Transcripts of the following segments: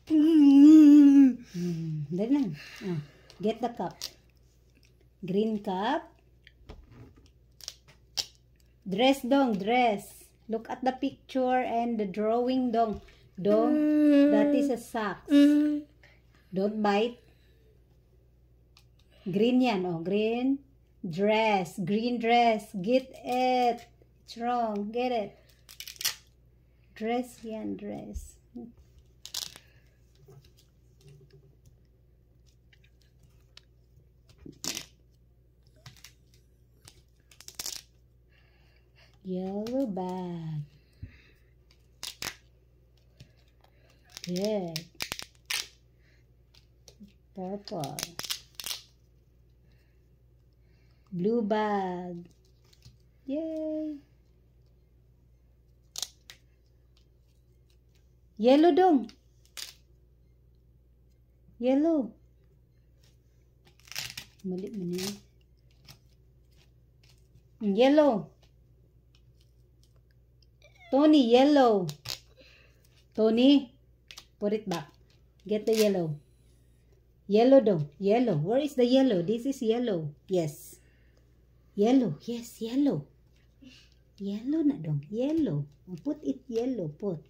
Then, get the cup. Green cup. Dress dong, dress. Look at the picture and the drawing dong. Dong, that is a socks. Don't bite. Green yan, oh, green. Dress, green dress. Get it. It's wrong. Get it. Dress yan, dress. Yellow bag. Red. Purple. Blue bag. Yay. Yellow dong. Yellow. Mali mo na yun. Yellow. Tony, yellow. Tony, put it back. Get the yellow. Yellow dong. Yellow. Where is the yellow? This is yellow. Yes. Yellow. Yes, yellow. Yellow na dong. Yellow. Put it yellow. Put.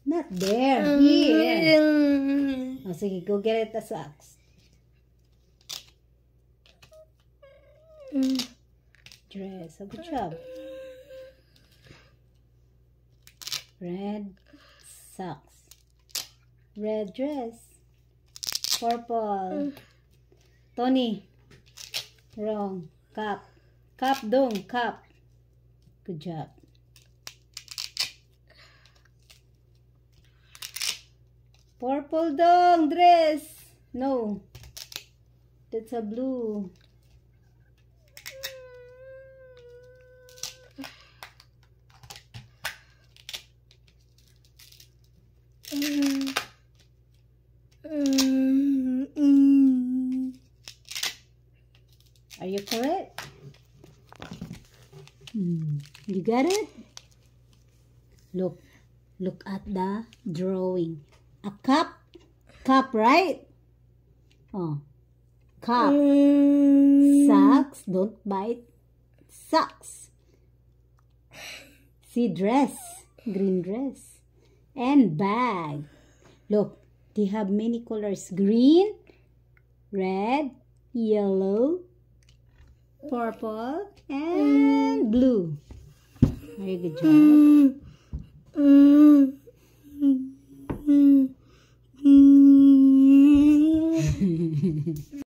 Not there. Here. Oh, sige, go get it the socks. Dress. Oh, good job. Red socks. Red dress. Purple. Tony. Wrong. Cup. Cup dong. Cup. Good job. Purple dong. Dress. No. That's a blue. Are you correct? You got it? Look at the drawing. A cup, right? Oh, cup. Socks, don't bite. Socks. See, dress, green dress. And bag. Look, they have many colors. Green, red, yellow, purple, and blue. Very good job.